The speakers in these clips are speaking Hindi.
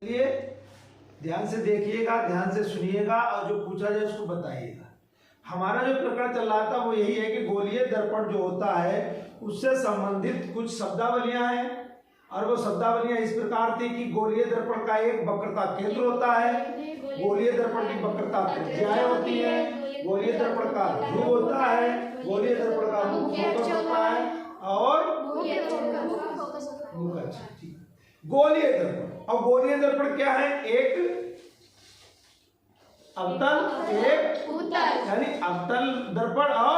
लिए ध्यान से देखिएगा, ध्यान से सुनिएगा और जो पूछा जाए उसको बताइएगा। हमारा जो प्रकरण चल रहा था वो यही है कि गोलीय दर्पण जो होता है उससे संबंधित कुछ शब्दावलियां हैं और वो शब्दावलियां इस प्रकार थी कि गोलीय दर्पण का एक वक्रता केंद्र होता है, गोलीय दर्पण की वक्रता त्रिज्याएं होती है, गोलीय दर्पण का ध्रुव होता है, गोलीय दर्पण का मुख फोकस होता है और मुख। अच्छा ठीक। गोलीय दर्पण और गोलीय दर्पण क्या है? एक अवतल एक उत्तल, यानी अवतल दर्पण और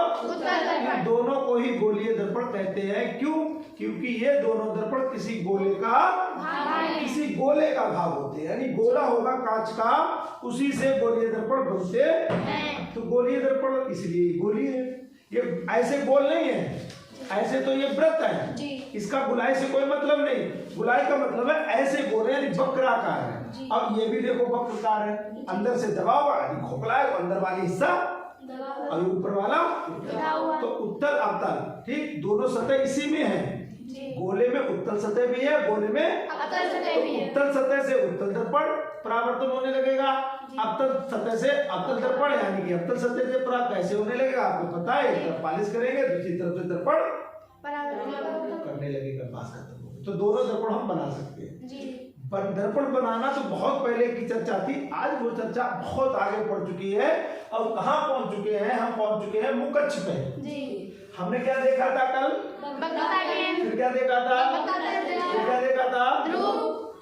इन दोनों को ही गोलीय दर्पण कहते हैं। क्यों? क्योंकि ये दोनों दर्पण किसी गोले का भाग होते हैं, यानी गोला होगा कांच का, उसी से गोलीय दर्पण बनते हैं। तो गोलीय दर्पण इसलिए गोलीय है, ये ऐसे गोल नहीं है, ऐसे तो ये वृत्त है, इसका गुलाई से कोई मतलब नहीं। गुलाई का मतलब है ऐसे गोल है, यानी वक्राकार है। अब ये भी देखो वक्राकार है, अंदर से दबा हुआ यानी खोखला है, अंदर वाली हिस्सा और ऊपर वाला तो उत्तल अवतल, ठीक, दोनों सतह इसी में है। गोले में उत्तल सतह भी है, गोले में अवतल सतह भी है। उत्तल सतह से उत्तल दर्पण परावर्तन होने लगेगा, अवतल सतह से अवतल दर्पण यानी कि अवतल सतह से परावर्तन कैसे होने लगेगा आपको पता है। एक तरफ पालिश करेंगे, दूसरी तरफ से दर्पण करने लगेगा, बात खत्म होगी। तो दोनों दर्पण हम बना सकते हैं। पर दर्पण बनाना तो बहुत पहले की चर्चा थी, आज वो चर्चा बहुत आगे बढ़ चुकी है। और कहाँ पहुंच चुके हैं? हम पहुंच चुके हैं मुकच्छ पे। हमने क्या देखा था कल? फिर क्या देखा था? फिर क्या देखा था?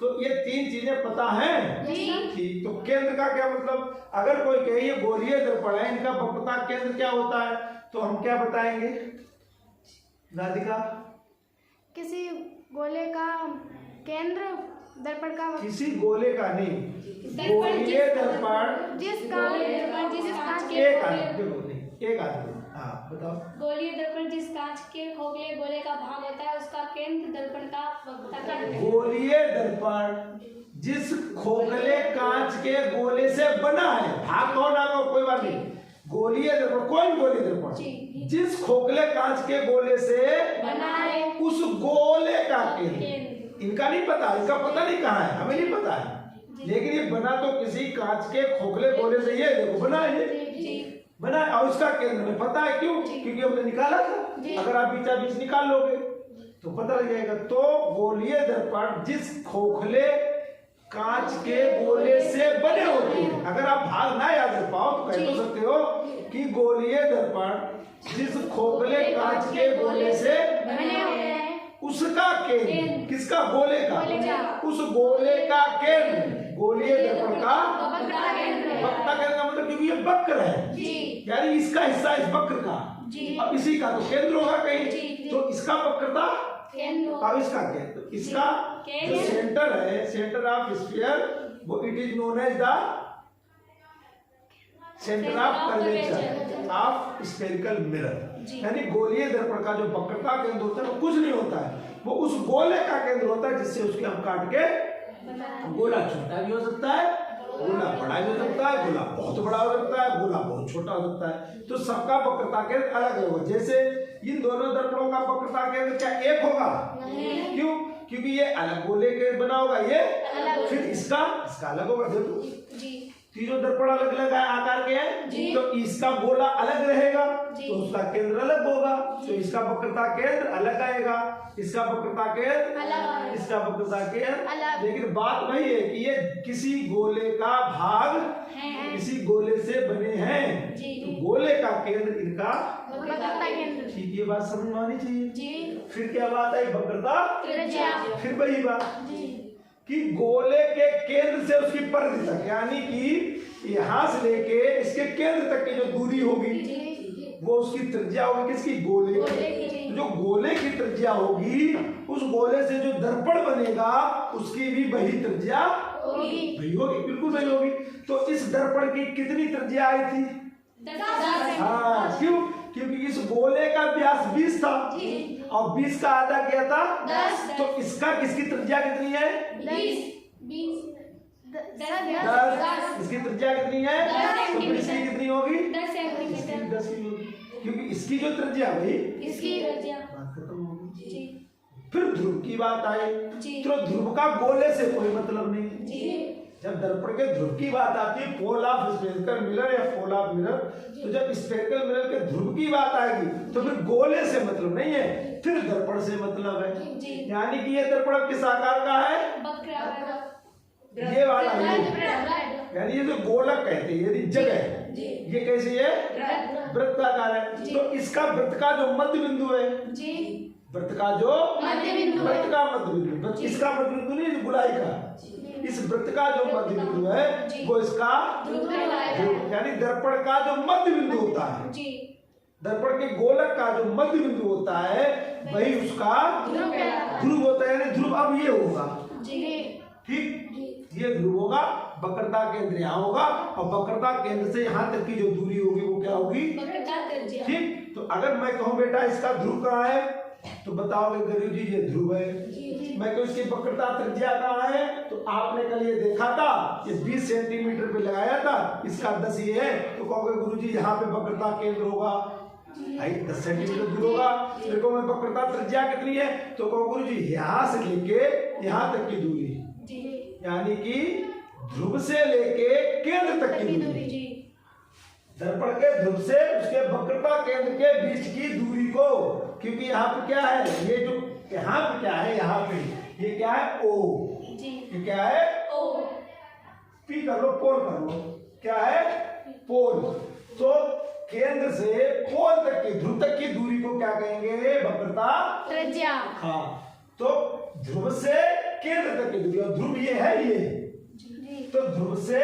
तो ये तीन चीजें पता हैं, ठीक। तो केंद्र का क्या मतलब? अगर कोई कहे ये गोलीय दर्पण है, इनका वक्रता केंद्र क्या होता है, तो हम क्या बताएंगे राधिका? किसी गोले का केंद्र दर्पण का, किसी गोले का नहीं, गोलीय दर्पण एक आदमी। हाँ बताओ। गोलीय दर्पण जिस कांच के खोखले गोले का भाग होता है उसका केंद्र दर्पण का वक्रता केंद्र। गोलीय दर्पण जिस खोखले कांच के गोले से बना है, भाग कौन आगा कोई बात नहीं, गोलीय दर्पण कोई गोलीय दर्पण जिस खोखले कांच के गोले से बना है उस गोले का केंद्र। इनका नहीं पता, इनका पता नहीं कहाँ है, हमें नहीं पता है, लेकिन ये बना तो किसी कांच के खोखले गोले से, ये देखो बना है, बना है। और उसका केंद्र में पता है, क्यों? क्योंकि हमने निकाला था। अगर आप बीचा बीच निकाल लोगे तो पता लग जाएगा। तो गोलीय दर्पण जिस खोखले कांच के गोले से बने होते हैं, अगर आप भाग ना याद रख पाओ तो कह तो सकते हो कि गोलीय दर्पण जिस खोखले कांच के गोले से बने होते हैं उसका केंद्र, किसका? गोले का, उस गोले का केंद्र गोलीय दर्पण का वक्रता केंद्र का मतलब, क्योंकि ये वक्र है, यानी इसका हिस्सा इस वक्र का, अब इसी का तो केंद्र होगा कहीं, तो इसका वक्रता अब इसका केंद्र, इसका जो सेंटर है, सेंटर ऑफ स्फीयर, वो it is known as the centre of curvature of spherical mirror. यानी गोलीय दर्पण का जो वक्रता केंद्र होता है वो कुछ नहीं होता है, वो उस गोले का केंद्र होता है जिससे उसके हम काट के, गोला छोटा भी हो सकता है, गोला बड़ा भी हो सकता है, गोला बहुत बड़ा हो सकता है, गोला बहुत छोटा हो सकता है। तो सबका वक्रता केंद्र अलग अलग होगा। जैसे इन दोनों दर्पणों का वक्रता केंद्र क्या एक होगा? क्यों? क्योंकि ये अलग गोले के बना होगा, ये फिर इसका अलग होगा। देखो तीनों दर्पण अलग अलग आकार के हैं, तो इसका गोला अलग रहेगा तो उसका केंद्र अलग होगा, तो इसका वक्रता केंद्र अलग आएगा, इसका वक्रता केंद्र, इसका वक्रता केंद्र। लेकिन बात वही है कि ये किसी गोले का भाग किसी गोले से बने हैं, तो गोले का केंद्र इनका वक्रता केंद्र। ठीक, ये बात समझ में आनी चाहिए। फिर क्या बात है? वक्रता, फिर वही बात कि गोले के केंद्र से उसकी परिधि तक, यानी कि यहां से लेके इसके केंद्र तक की जो दूरी होगी वो उसकी त्रिज्या होगी, किसकी? गोले की। तो जो गोले की त्रिज्या होगी, उस गोले से जो दर्पण बनेगा उसकी भी वही त्रिज्या वही होगी, बिल्कुल वही होगी। तो इस दर्पण की कितनी त्रिज्या आई थी? 10। हाँ, क्यों? क्योंकि इस गोले का व्यास 20 था और 20 का आधा किया था 10। तो इसका किसकी त्रिज्या कितनी है? 20। 10। इसकी त्रिज्या कितनी है? तो फिर इसकी कितनी होगी? 10 सेंटीमीटर। 10 की होगी, क्योंकि इसकी जो त्रिज्या वही इसकी त्रिज्या। बात खत्म होगी। फिर ध्रुव की बात आई, तो ध्रुव का गोले से कोई मतलब नहीं, जब दर्पण के ध्रुव की बात आती है, पोल ऑफ स्फेरिकल मिरर या पोल ऑफ मिरर, तो जब स्फेरिकल मिरर के ध्रुव की बात आएगी तो फिर गोले से मतलब नहीं है, फिर दर्पण से मतलब है। यानी कि ये दर्पण किस आकार का है? ये वाला है, यानी ये जो गोलक कहते हैं, यदि जगह ये कैसी है? वृत्ताकार है। तो इसका वृत्त का जो मध्य बिंदु है, वृत्त का जो वृत्त का मध्य बिंदु, इसका मध्य बिंदु नहीं, गुलाई का, इस वृत्त का जो मध्य बिंदु है वो इसका ध्रुव, यानी दर्पण का जो मध्य बिंदु होता है, दर्पण के गोलक का जो मध्य बिंदु होता है वही उसका ध्रुव होता है। यानी ध्रुव अब ये होगा, ठीक, ये ध्रुव होगा, वक्रता केंद्र यहाँ होगा, और वक्रता केंद्र से यहाँ तक की जो दूरी होगी वो क्या होगी? ठीक। तो अगर मैं कहूँ बेटा इसका ध्रुव कहाँ है, तो बताओगे गुरु जी ये ध्रुव है। मैं कहूँ इसकी वक्रता त्रिज्या कहाँ है, तो आपने कल ये देखा था, ये 20 सेंटीमीटर पे लगाया था, इसका 10 ये है, तो कहोगे गुरु जी यहाँ पे वक्रता केंद्र होगा, 10 सेंटीमीटर दूर होगा। फिर को मैं वक्रता त्रिज्या कितनी है, तो कहो गुरु जी यहाँ से लेके यहाँ तक की दूरी, यानी कि ध्रुव से लेके केंद्र तक की दूरी, दर्पण के ध्रुव से उसके वक्रता केंद्र के बीच की दूरी को, क्योंकि यहाँ पे क्या है, ये जो यहाँ पे क्या है, यहाँ पे ये क्या है? ओ, ये क्या है? ओ, पी कर लो, पोल कर लो, क्या है? पोल। तो केंद्र से पोल तक की, ध्रुव तक की दूरी को क्या कहेंगे? वक्रता त्रिज्या। हाँ, तो ध्रुव से केंद्र तक की दूरी, और ध्रुव ये है, ये, तो ध्रुव से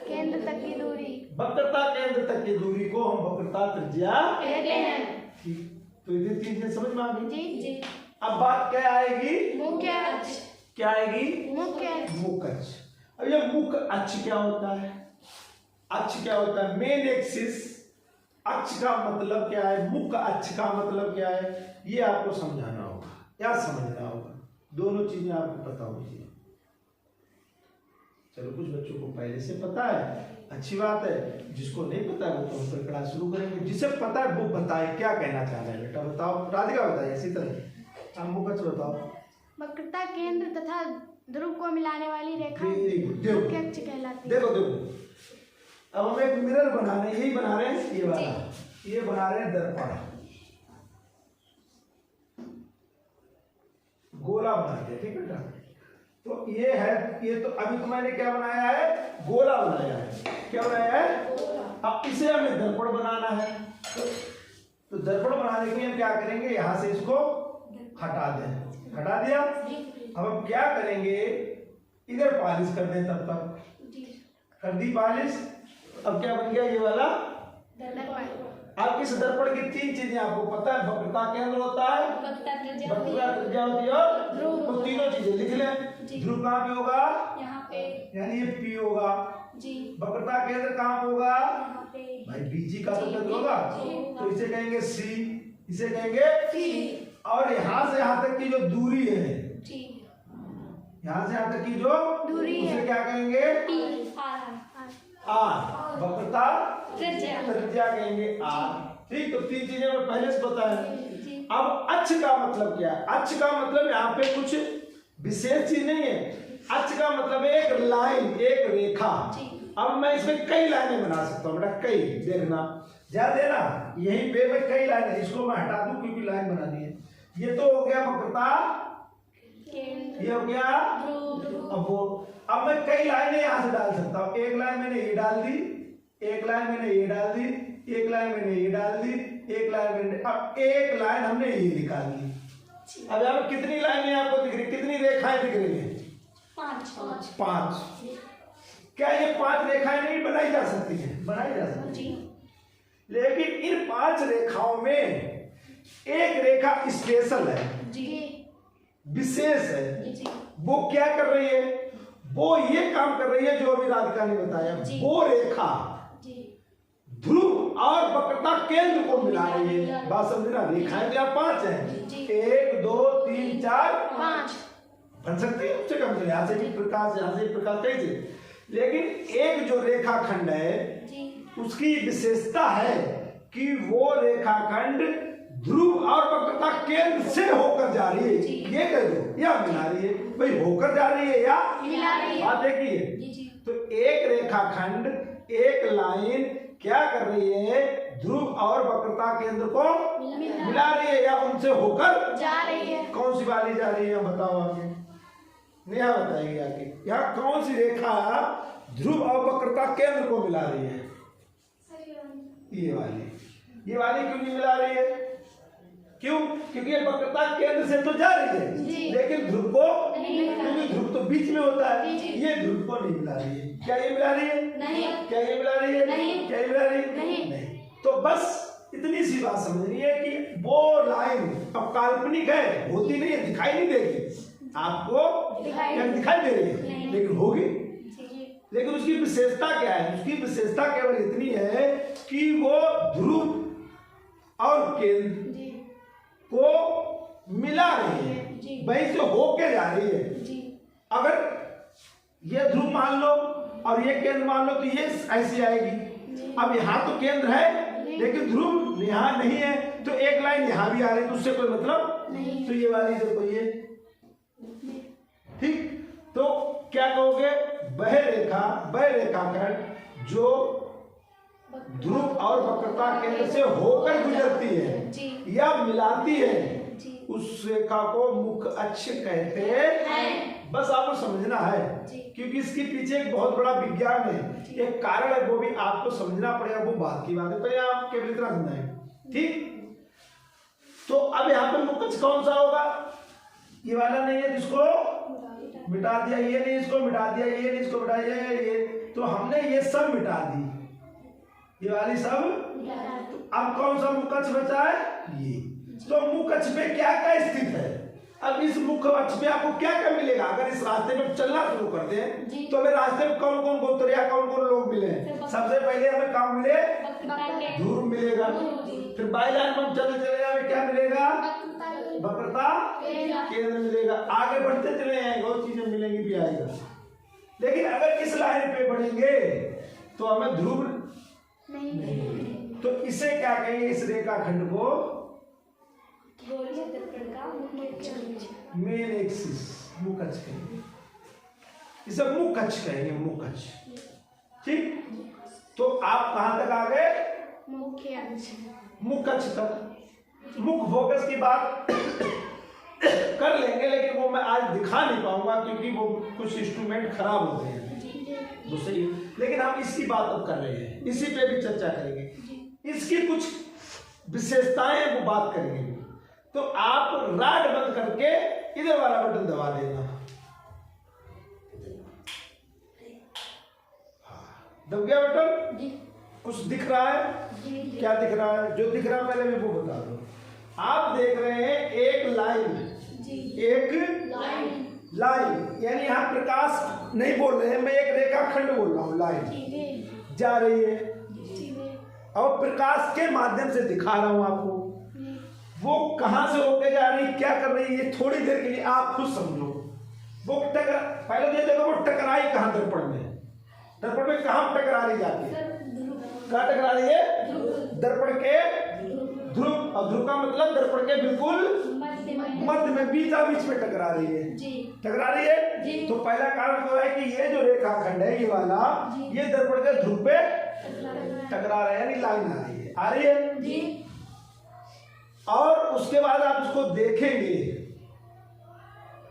केंद्र तक की दूरी, वक्रता केंद्र तक की दूरी को हम वक्रता त्रिज्या कहते हैं। ठीक, तो ये चीजें समझ में आ गई। जी। अब बात क्या आएगी? मुख्य अक्ष। क्या आएगी? मुख्य अक्ष। अब ये मुख्य अक्ष क्या होता है? अक्ष क्या होता है? Main axis. अक्ष का मतलब क्या है, मुख्य अक्ष का मतलब क्या है, ये आपको समझाना होगा या समझना होगा, दोनों चीजें आपको पता होनी चाहिए। चलो, कुछ बच्चों को पहले से पता है, अच्छी बात है, जिसको नहीं पता है वो तो हम क्लास शुरू करेंगे। जिसे पता है वो बताए क्या कहना चाह रहा है बेटा, बताओ। राधिका बताइए, इसी तरह हम मुख्य बताओ। वक्रता केंद्र तथा ध्रुव को मिलाने वाली रेखा मुख्य अक्ष कहलाती है। देखो अब हम एक मिरर बना रहे हैं, यही बना रहे हैं, ये वाला, ये बना रहे हैं दर्पण, गोला बना दिया, ठीक है बेटा। तो ये है, ये तो अभी तो मैंने क्या बनाया है? गोला बनाया है। क्या बनाया है? अब इसे हमें दर्पण बनाना है, तो दर्पण बनाने के लिए हम क्या करेंगे? यहां से इसको हटा दें, हटा दिया। अब हम क्या करेंगे? इधर पालिश कर दें, तब तक कर दी पालिश। अब क्या बन गया? ये वाला दर्पण। अब इस दर्पण की 3 चीजें आपको पता है, वक्रता केंद्र होता है, वक्रता त्रिज्या होती है, और ध्रुव। तो तीनों चीजें लिख लें। ध्रुव कहाँ पे होगा? यहाँ पे, यानी ये P होगा जी। वक्रता केंद्र कहाँ होगा? यहाँ पे, भाई BG का तो केंद्र होगा, तो इसे कहेंगे C, इसे कहेंगे P। और यहाँ से यहाँ तक की जो दूरी है, यहाँ से यहाँ तक की जो दूरी है, उसे क्या कहेंगे? R। वक्रता त्रिज्या कहेंगे R। ठीक, तो 3 चीजें मैं पहले से पता है। अब अक्ष का मतलब क्या है? अक्ष का मतलब यहाँ पे कुछ विशेष चीज नहीं है। अक्ष का मतलब एक लाइन, एक रेखा। अब मैं इसमें कई लाइनें बना सकता हूँ बेटा, कई, देखना ध्यान देना, यहीं पे मैं कई लाइनें, इसको मैं हटा दूं क्योंकि लाइन बनानी है। ये तो हो गया वक्रता, ये हो गया अब मैं कई लाइनें यहां से डाल सकता हूँ। एक लाइन मैंने ये डाल दी, एक लाइन मैंने ये डाल दी, एक लाइन मैंने ये डाल दी, एक लाइन मैंने, अब एक लाइन हमने ये निकाल दी। अब यहाँ पे कितनी लाइनें आपको दिख रही, कितनी रेखाएं दिख रही है? 5। क्या ये 5 रेखाएं नहीं बनाई जा सकती है? बनाई जा सकती है, लेकिन इन 5 रेखाओं में एक रेखा स्पेशल है, विशेष है। वो क्या कर रही है? वो ये काम कर रही है जो अभी राधिका ने बताया। वो रेखा ध्रुव और वक्रता केंद्र को मिला रही है। बात समझना, रेखाएं तो 5 हैं, 1 2 3 4 5 बन सकती है, उससे कम से यहाँ से भी प्रकाश, यहाँ से प्रकाश, कैसे। लेकिन एक जो रेखाखंड है उसकी विशेषता है कि वो रेखाखंड ध्रुव और वक्रता केंद्र से होकर जा रही है, ये कह दो, या मिला रही है। भाई होकर जा रही है या मिला रही है। बात देखिए, जी जी तो एक रेखाखंड, एक लाइन क्या कर रही है, ध्रुव और वक्रता केंद्र को मिला रही है या उनसे होकर जा रही है। कौन सी वाली जा रही है बताओ आगे, नेहा बताएगी आगे। यहाँ कौन सी रेखा ध्रुव और वक्रता केंद्र को मिला रही है? ये वाली। ये वाली क्यों नहीं मिला रही है? क्यों? क्योंकि ये वक्रता केंद्र से तो जा रही है लेकिन ध्रुव को, क्योंकि ध्रुव तो बीच में होता है, ये ध्रुव को नहीं मिला रही है। क्या ये मिला रही है? नहीं। क्या ये मिला रही है? नहीं। क्या ये मिला रही है? नहीं। तो बस इतनी सी बात समझनी है कि वो लाइन अब काल्पनिक है, होती नहीं है, दिखाई नहीं देगी आपको, दिखाई दे रही है लेकिन होगी। लेकिन उसकी विशेषता क्या है? उसकी विशेषता केवल इतनी है कि वो ध्रुव और केंद्र को मिला रही है, वहीं से होके जा रही है। अगर ये ध्रुव मान लो और ये केंद्र मान लो तो ये ऐसी आएगी। अब यहाँ तो केंद्र है लेकिन ध्रुव यहाँ नहीं है, तो एक लाइन यहाँ भी आ रही है, तो उससे कोई मतलब नहीं। तो ये वाली देखो ये, ठीक। तो क्या कहोगे? वह रेखाखंड जो ध्रुव और वक्रता केंद्र से होकर गुजरती है या मिलाती है, उस रेखा को मुख्य अक्ष कहते हैं। बस आपको समझना है क्योंकि इसके पीछे एक बहुत बड़ा विज्ञान है, एक कारण है, वो भी आपको समझना पड़ेगा, वो बात की बात है। पहले आप केवल इतना समझाएंगे, ठीक। तो अब यहाँ पर मुख्य अक्ष कौन सा होगा? ये वाला नहीं है जिसको मिटा दिया, ये नहीं इसको मिटा दिया, ये नहीं इसको मिटा दिया, ये तो हमने ये सब मिटा दी, ये वाली सब। अब कौन सा मुख्य अक्ष बचा है? ये। तो मुख्य अक्ष पे क्या क्या स्थित है? अब इस मुख्य अक्ष पे आपको क्या क्या मिलेगा? अगर इस रास्ते में चलना शुरू कर दें तो हमें रास्ते में कौन कौन गोत्रिया, कौन कौन लोग मिले? सबसे पहले हमें काम मिले, ध्रुव मिलेगा। फिर बाई लाइन में हम चलते चले हमें क्या मिलेगा? वक्रता केंद्र मिलेगा। आगे बढ़ते चले जाएंगे और चीजें मिलेंगी भी आएगा। लेकिन अगर इस लाइन पे बढ़ेंगे तो हमें ध्रुव नहीं। तो इसे क्या कहेंगे? इस रेखाखंड को मेन एक्सिस, मुख्य अक्ष कहेंगे, इसे मुख्य अक्ष कहेंगे, मुख्य अक्ष, ठीक। तो आप कहां तक आ गए? मुख्य अक्ष, मुख्य अक्ष तक। मुख्य फोकस की बात कर लेंगे लेकिन वो मैं आज दिखा नहीं पाऊंगा क्योंकि वो कुछ इंस्ट्रूमेंट खराब हो गए हैं दूसरी। लेकिन हम इसकी बात अब कर रहे हैं, इसी पे भी चर्चा करेंगे, इसकी कुछ विशेषताएं वो बात करेंगे। तो आप राड बंद करके इधर वाला बटन दबा देना। दब गया बटन? कुछ दिख रहा है? क्या दिख रहा है? जो दिख रहा है पहले मैं वो बता दूं। आप देख रहे हैं एक लाइन, एक लाइन यानी यहाँ प्रकाश नहीं बोल रहे हैं, मैं एक रेखाखंड बोल रहा हूँ। लाइन जा रही है और प्रकाश के माध्यम से दिखा रहा हूँ आपको। वो कहां से होके जा रही, क्या कर रही है, थोड़ी देर के लिए आप खुद समझो। वो पहले ये देखो वो टकराई कहां? दर्पण में। दर्पण में कहां टकरा रही जाती है? कहां टकरा रही है? दर्पण के ध्रुव। और ध्रुव का मतलब दर्पण के बिल्कुल मध्य में, बीचा बीच में टकरा रही है। टकरा रही है। तो पहला कारण तो है कि ये जो रेखाखंड है ये वाला, ये दर्पण के ध्रुव पे टकरा रहा है, यानी लाइन आ रही है। आ रही है और उसके बाद आप इसको देखेंगे,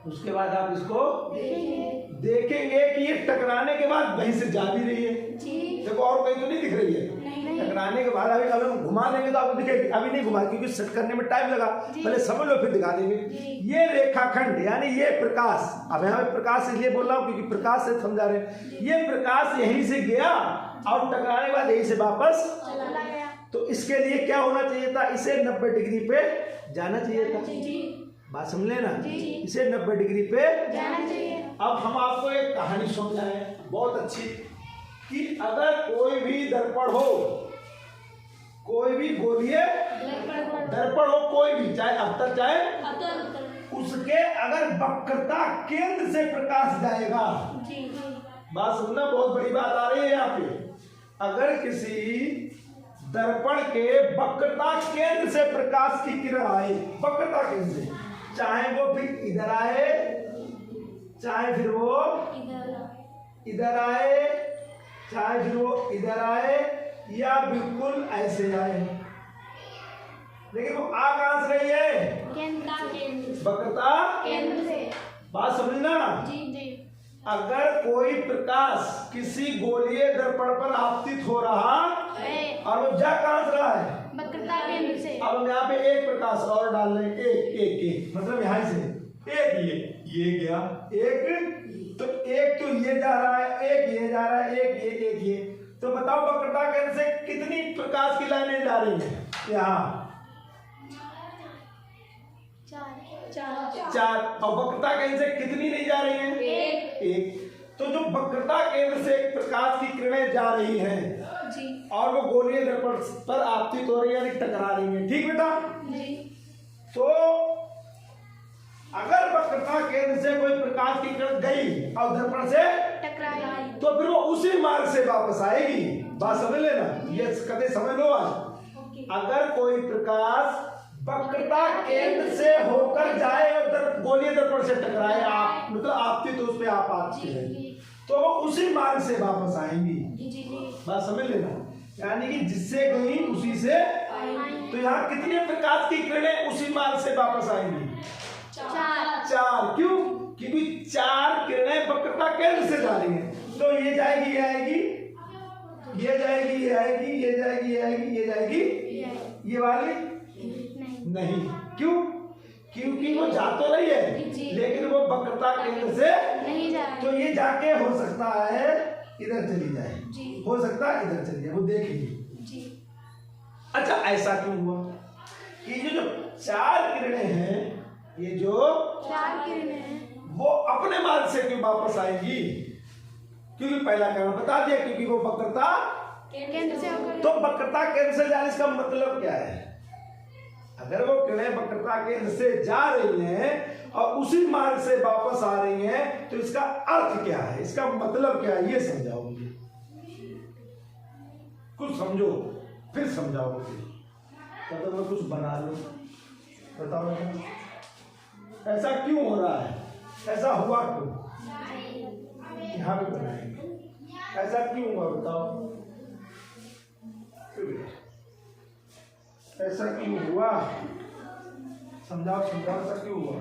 उसके बाद आप इसको देखेंगे कि ये टकराने के बाद वहीं से जा भी रही है। देखो और कहीं तो नहीं दिख रही है। टकराने के बाद अभी हम घुमा देंगे तो आपको दिखेगी, अभी नहीं घुमा क्योंकि सेट करने में टाइम लगा। पहले समझ लो फिर दिखा देंगे। ये रेखाखंड यानी ये प्रकाश, अब यहाँ प्रकाश इसलिए बोल रहा हूँ क्योंकि प्रकाश से समझा रहे हैं। ये प्रकाश यहीं से गया और टकराने के बाद यहीं से वापस चला गया। तो इसके लिए क्या होना चाहिए था? इसे 90 डिग्री पे जाना चाहिए था। बात समझ लेना, इसे 90 डिग्री पे जाना चाहिए। अब हम आपको एक कहानी समझाएं बहुत अच्छी कि अगर कोई भी दर्पण हो, कोई भी गोलीय दर्पण हो, कोई भी, चाहे अवतल चाहे उसके अगर वक्रता केंद्र से प्रकाश जाएगा, बात समझना बहुत बड़ी बात आ रही है यहाँ पे। अगर किसी दर्पण के वक्रता केंद्र से प्रकाश की किरण आए, वक्रता केंद्र से, चाहे वो भी इधर आए चाहे फिर वो इधर आए, चाहे फिर वो इधर आए, या बिल्कुल ऐसे आए, लेकिन वो आ कहां से रही है? वक्रता केंद्र से। बात समझना। जी जी। अगर कोई प्रकाश किसी गोलीय दर्पण पर आपतित हो रहा और वो जा कहां से रहा है? वक्रता केंद्र से। अब हम यहाँ पे एक प्रकाश और डाल रहे हैं, एक मतलब यहाँ से एक, ये गया एक, तो ये जा रहा है, एक ये जा रहा है, एक ये, तो बताओ वक्रता केंद्र से कितनी प्रकाश की लाइनें जा रही हैं? यहाँ चार, और वक्रता केंद्र से कितनी नहीं जा रही हैं? एक। तो जो वक्रता केंद्र से प्रकाश की किरणें जा रही हैं जी और वो गोलीय दर्पण पर आपतित हो रही है, यानी टकरा रही है, ठीक बेटा? जी। तो अगर वक्रता केंद्र से कोई प्रकाश की किरण गई और दर्पण से टकराई तो फिर वो उसी मार्ग से वापस आएगी। बात समझ लेना, ये कदे समझ लो आज। अगर कोई प्रकाश वक्रता केंद्र से होकर जाए और गोलीय दर्पण से टकराए, आप मतलब आपतित तो उस पे आप आती है, तो वो उसी मार्ग से वापस आएंगी। बात समझ लेना, यानी कि जिससे गई उसी से, तो यहाँ कितने प्रकाश की किरणें उसी मार्ग से वापस आएंगी? चार। क्यों? क्योंकि चार किरणें वक्रता केंद्र से जा रही हैं, तो ये जाएगी, ये आएगी, ये जाएगी, ये आएगी, ये जाएगी, ये आएगी, ये जाएगी, ये वाली नहीं। क्यों? क्योंकि वो जा तो रही है लेकिन वो वक्रता केंद्र से नहीं जा रही। तो ये जाके हो सकता है इधर चली जाए, हो सकता है इधर चली जाए, वो देखेंगे। अच्छा, ऐसा क्यों हुआ कि ये जो चार किरणें हैं, ये जो चार किरणें हैं, वो अपने मार्ग से क्यों वापस आएंगी? क्योंकि पहला कारण बता दिया, क्योंकि वो वक्रता केंद्र से होकर। तो वक्रता केंद्र से जाने इसका मतलब क्या है? अगर वो किरणें वक्रता केंद्र से जा रही हैं और उसी मार्ग से वापस आ रही हैं, तो इसका अर्थ क्या है, इसका मतलब क्या है, ये समझाओ मुझे। कुछ समझो फिर समझाओ मुझे, तो मैं कुछ बना लो, बताओ ऐसा क्यों हो रहा है, ऐसा हुआ क्यों? यहाँ पे बनाएंगे, ऐसा क्यों हुआ बताओ, ऐसा क्यों हुआ? समझाओ, ऐसा क्यों हुआ?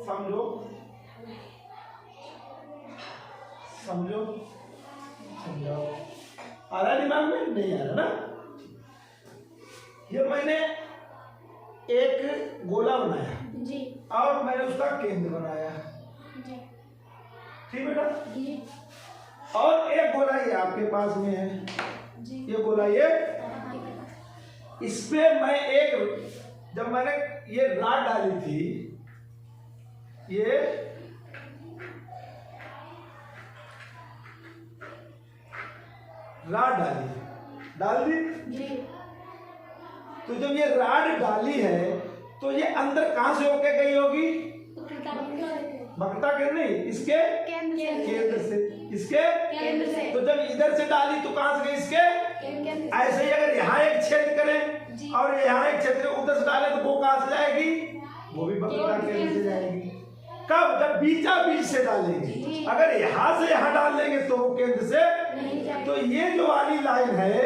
समझो, समझाओ। आ रहा दिमाग में? नहीं आ रहा ना? ये मैंने एक गोला बनाया जी और मैंने उसका केंद्र बनाया, जी ठीक बेटा? जी और एक गोला ये आपके पास में है, ये गोला ये, इस पे मैं एक, जब मैंने ये राड डाली थी, ये राड डाल दी जी। तो जब ये राड डाली है तो ये अंदर कहां से होके गई होगी? वक्रता केंद्र नहीं, इसके केंद्र से, इसके केंद्र से। तो जब इधर से डाली तो कहां से गई? इसके। ऐसे ही अगर यहाँ एक छेद करें और यहाँ एक छेद करें, उधर से डाले तो वो कहां से जाएगी? वो भी वक्रता केंद्र से जाएगी। कब? जब बीचा बीच से डालेंगे। अगर यहाँ से यहाँ डाल लेंगे तो वो केंद्र से। तो ये जो वाली लाइन है,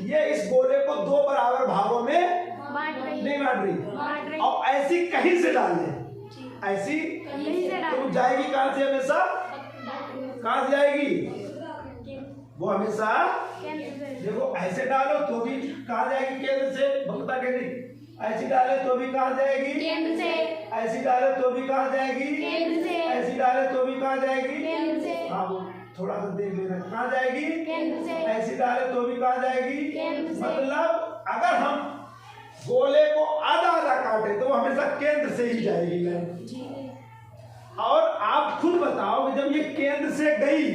ये इस गोले को दो बराबर भागों में नहीं बांट रही, और ऐसी कहीं से डाल लें, ऐसी तो जाएगी कहां से? हमेशा कहां से जाएगी? वो हमेशा देखो, ऐसे डालो तो भी कहां जाएगी? केंद्र से, वक्रता केंद्र। ऐसी डाले तो भी कहां जाएगी? केंद्र से। ऐसी डाले तो भी कहां जाएगी? केंद्र से। ऐसी डाले तो भी कहां जाएगी? केंद्र से। हाँ, वो थोड़ा सा देख लेना, कहां जाएगी? केंद्र से। ऐसी डाले तो भी कहां जाएगी? केंद्र से। मतलब अगर हम गोले को आधा आधा काटे तो हमेशा केंद्र से ही जाएगी लाइन। और आप खुद बताओ कि जब ये केंद्र से गई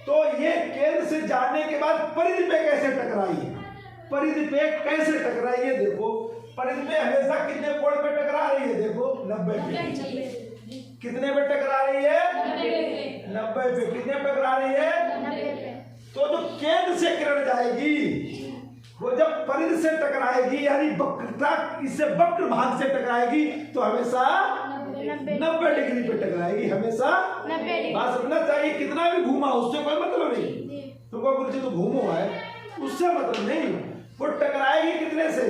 तो ये केंद्र से जाने के बाद परिधि पे कैसे टकराई? परिधि पे कैसे टकराई है? देखो, परिधि पे हमेशा कितने कोण पे टकरा रही है? देखो 90 पे। कितने पे टकरा रही है? 90 पे। कितने पे टकरा रही है? 90 पे। तो जो केंद्र से किरण जाएगी वो जब परिध से टकराएगी यानी वक्रता इससे वक्र भाग से टकराएगी तो हमेशा 90 डिग्री पे टकराएगी, हमेशा 90 डिग्री। बात समझना चाहिए, कितना भी घूमा उससे कोई मतलब नहीं। तुमको गुरु जी तो घूमो है उससे मतलब नहीं, वो टकराएगी कितने से?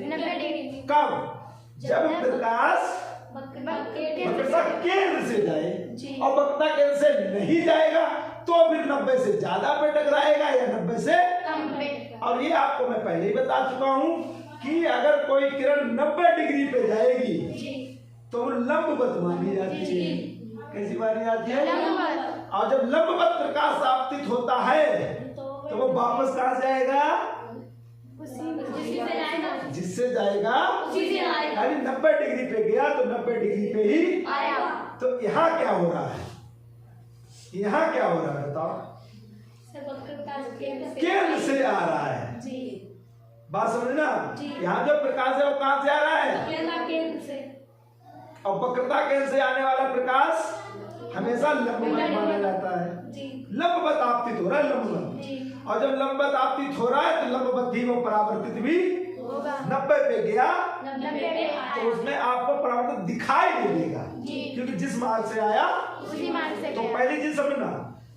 90 डिग्री। कब? जब प्रकाश वक्रता केंद्र से जाए और वक्रता केंद्र से नहीं जाएगा तो फिर 90 से ज्यादा पे टकराएगा या 90 से कम पे। और ये आपको मैं पहले ही बता चुका हूं कि अगर कोई किरण 90 डिग्री पे जाएगी तो वो लंबवत मानी जाती है। कैसी मानी जाती है? लंबवत। और जब लंबवत प्रकाश आपतित होता है तो वो वापस कहाँ से आएगा? जिससे जाएगा यानी 90 डिग्री पे गया तो 90 डिग्री पे ही आया। तो यहाँ क्या हो रहा है? यहाँ क्या हो रहा है बताओ? केंद्र से आ रहा है। बात समझना, यहाँ जो प्रकाश है वो कहाँ से आ रहा है? और वक्रता केंद्र से आने वाला प्रकाश हमेशा लंबवत माना जाता है। लंबवत आपतित हो रहा है, लंबवत। और जब लंबवत आपतित हो रहा है तो लंबवत ही वो परावर्तित भी 90 पे गया तो उसमें आपको परावर्तित दिखाई नहीं देगा क्योंकि जिस मार्ग से आया उसी मार्ग से तो गया। पहली चीज समझना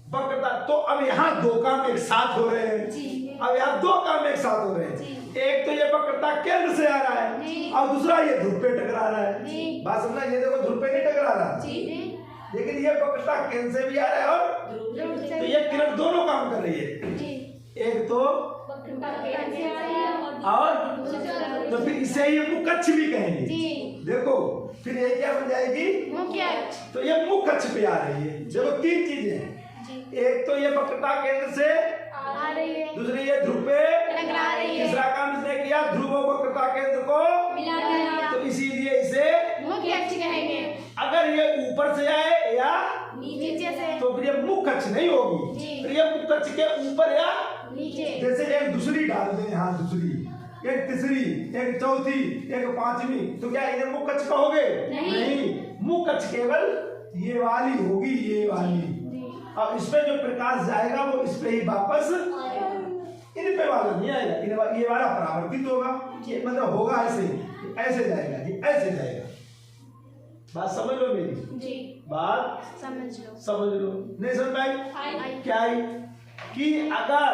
वक्रता। तो अब यहाँ दो काम एक साथ हो रहे हैं। अब यहाँ दो काम एक साथ हो रहे हैं। एक तो ये वक्रता केंद्र से आ रहा है और दूसरा ये ध्रुव पे टकरा रहा है। बात समझना, ये देखो ध्रुव पे नहीं टकरा रहा लेकिन ये वक्रता केंद्र से भी आ रहा है और तो ये किरण दोनों काम कर रही है। एक तो और तो फिर इसे ही मुख्य अक्ष भी कहेंगे। देखो फिर ये क्या बन जाएगी? मुख्य अक्ष। तो ये मुख्य अक्ष पे आ रही है। देखो तीन चीजें हैं, एक तो ये वक्रता केंद्र से आ रही है, दूसरी ये ध्रुव पे टकरा रही है, तीसरा काम इसने किया ध्रुव और वक्रता केंद्र को मिला दिया। तो इसीलिए इसे मुख्य अक्ष कहेंगे। अगर ये ऊपर से आए या नीचे से तो फिर ये मुख्य अक्ष नहीं होगी, फिर ये मुख्य अक्ष के ऊपर या नीचे। जैसे एक दूसरी डाल दें, यहाँ दूसरी, एक तीसरी, एक चौथी, एक पांचवी, तो क्या इन्हें मुख्य अक्ष कहोगे? नहीं, मुख्य अक्ष केवल ये वाली होगी, ये वाली। और इसमें जो प्रकाश जाएगा वो इस पे ही वापस इन पे वाला नहीं आएगा, ये वाला परावर्तित होगा। ये मतलब होगा ऐसे, ऐसे जाएगा जी, ऐसे जाएगा। बात समझ लो मेरी? बात समझ लो। नहीं समझ पाई? क्या है कि अगर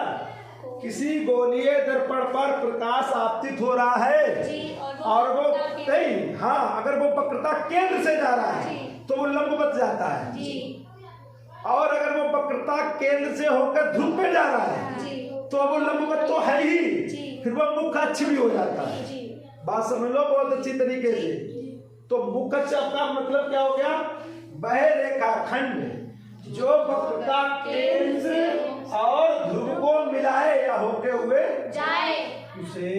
किसी गोलीय दर्पण पर प्रकाश आपतित हो रहा है और वो नहीं, हाँ, अगर वो वक्रता केंद्र से जा रहा है तो वो लंबवत जाता है। और अगर वो वक्रता केंद्र से होकर ध्रुव पे जा रहा है तो वो लंबवत तो है ही, फिर वो मुख्य अक्ष भी हो जाता है। बात समझ लो बहुत अच्छी तरीके से। तो मुख्य अक्ष का मतलब क्या हो गया? वह रेखाखंड जो वक्रता केंद्र और ध्रुव को मिलाए या होते हुए जाए उसे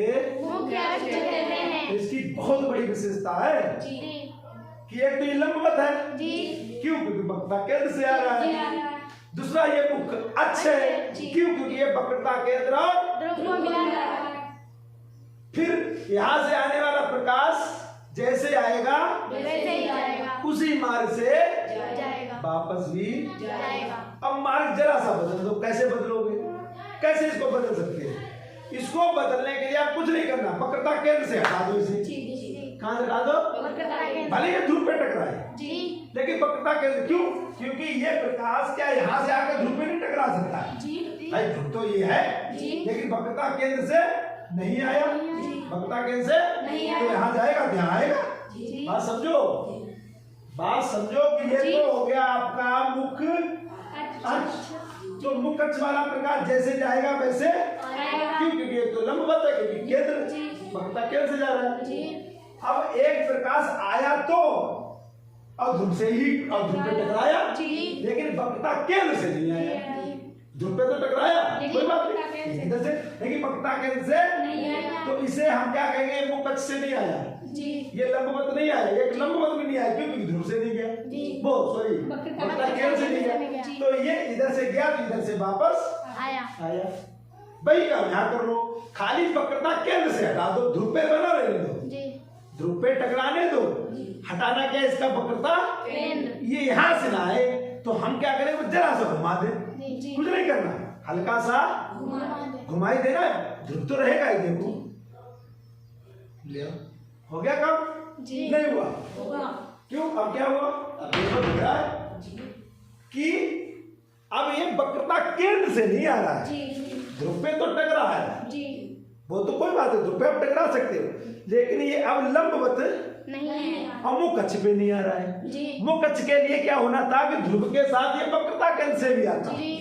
मुख्य अक्ष कहते हैं। इसकी बहुत बड़ी विशेषता है कि एक तो ये लंबवत है, क्यों? क्योंकि वक्रता केंद्र से आ रहा है। दूसरा ये मुख्य अक्ष है, क्यों? क्योंकि ये वक्रता केंद्र और ध्रुव को मिला है। फिर यहाँ से आने वाला प्रकाश जैसे आएगा वैसे ही जाएगा, उसी मार्ग से जाएगा, वापस भी जाएगा। अब मार्ग जरा सा बदल दो। कैसे बदलोगे? कैसे इसको बदल सकते हैं? इसको बदलने के लिए आप कुछ नहीं करना, वक्रता केंद्र से हटा दो इसे। कहाँ से हटा दो? भले ये ध्रुव पे टकराए लेकिन वक्रता केंद्र, क्यों? क्योंकि ये प्रकाश क्या यहाँ से आकर ध्रुव पे नहीं टकरा सकता है। भाई ध्रुव तो ये है लेकिन वक्रता केंद्र से नहीं आया, वक्रता केंद्र से तो यहाँ जाएगा, यहाँ आएगा। बात समझो, बात समझो कि ये तो हो गया आपका मुख्य अक्ष। तो मुख्य अक्ष वाला प्रकाश जैसे जाएगा वैसे, क्यों? क्योंकि ये तो लंबवत है, क्योंकि केंद्र वक्रता केंद्र से जा रहा है। अब एक प्रकाश आया तो और ध्रुव से ही और ध्रुव पे टकराया लेकिन वक्रता केंद्र से नहीं आया। ध्रुव पे तो टकराया, कोई बात नहीं, इधर से, लेकिन वक्रता केंद्र से तो इसे हम क्या कहेंगे? मुख्य अक्ष से नहीं आया, ये लंबवत नहीं आया, एक लंबवत भी नहीं आया, क्यों? क्योंकि ध्रुव से नहीं गया, वो सॉरी वक्रता केंद्र से नहीं गया, तो ये इधर से गया तो इधर से वापस आया। वही काम यहाँ कर लो, खाली वक्रता केंद्र से हटा दो, ध्रुव पे बना रहने दो, ध्रुव पे टकराने दो। हटाना क्या इसका? वक्रता ये यहाँ से ना आए तो हम क्या करें? वो जरा सा घुमा दे, कुछ नहीं करना, हल्का सा घुमाई देना, ध्रुव तो रहेगा ही। देखो ले आओ। हो गया काम? जी। नहीं हुआ। क्यों? अब क्या हुआ? अब देखो दिख रहा है कि अब ये वक्रता केंद्र से नहीं आ रहा है, जी ध्रुव पे तो टकरा है, जी वो तो कोई बात है, ध्रुव पे आप टकरा सकते हो, लेकिन ये अब लंबवत नहीं है। और मुख अक्ष पे नहीं आ रहा है। जी मुख अक्ष के लिए क्या होना था कि ध्रुव के साथ ये वक्रता केंद्र से भी आता, जी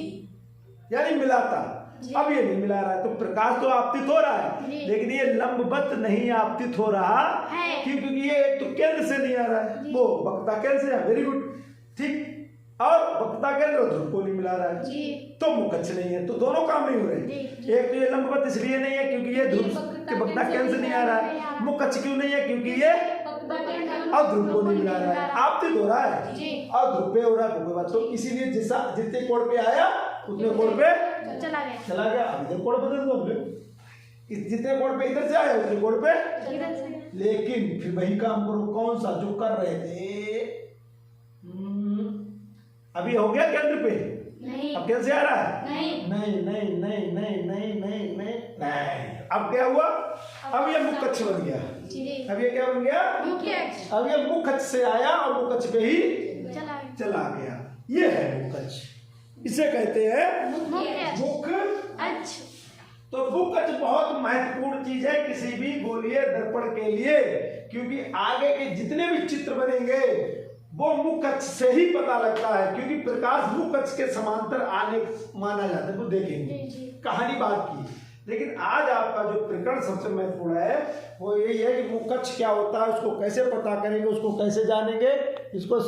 यानी मिलाता। अब ये नहीं मिला रहा है, तो प्रकाश तो आपतित हो रहा जी। है, लेकिन ये लंबवत नहीं आपतित हो रहा है। क्योंकि ये तो केंद्र से नहीं आ रहा है, जी। वो वक्रता केंद्र से। वेरी गुड, ठीक। और वक्रता केंद्र और ध्रुव को नहीं मिला रहा है, जी तो मुख अक्ष नहीं है, तो दोनों काम नहीं हो रहे। जी। एक तो ये लंबवत इसलिए नहीं है क्योंकि ये ध्रुव के वक्रता केंद्र से नहीं आ रहा है, मुख अक्ष क्यों नहीं है क्योंकि ये और ध्रुव को नहीं मिला रहा है, आपतित हो रहा है जी। और ध्रुव पे हो रहा है, कोई बात। तो इसीलिए जैसा जितने कोण पे आया उतने कोण पे चला गया। चला गया। अब इधर कोण बदल दो फिर, जितने कोण पे इधर से आया उतने कोण पे, इधर से। लेकिन फिर वही काम करो, कौन सा जो कर रहे थे। अभी हो गया केंद्र पे, नहीं अब कैसे आ रहा है? नहीं नहीं नहीं नहीं नहीं नहीं नहीं नहीं नहीं। अब क्या हुआ? अब ये मुख अक्ष बन गया। जी अब ये क्या बन गया? मुख्य अक्ष अब ये मुख अक्ष से आया और मुख अक्ष पे ही चला गया। चला गया। ये है मुख अक्ष, इसे कहते हैं मुख्य अक्ष मुख। अक्ष। तो मुख अक्ष बहुत महत्वपूर्ण चीज है किसी भी गोलीय दर्पण के लिए, क्योंकि आगे के जितने भी चित्र बनेंगे वो मुख अक्ष से ही पता लगता है, क्योंकि प्रकाश मुख अक्ष के समांतर आने माना जाता है। तो देखेंगे जी, जी। कहानी बात की, लेकिन आज आपका जो प्रकरण सबसे महत्वपूर्ण है वो यही है कि मुख अक्ष क्या होता है, उसको कैसे पता करेंगे, उसको कैसे जानेंगे, इसको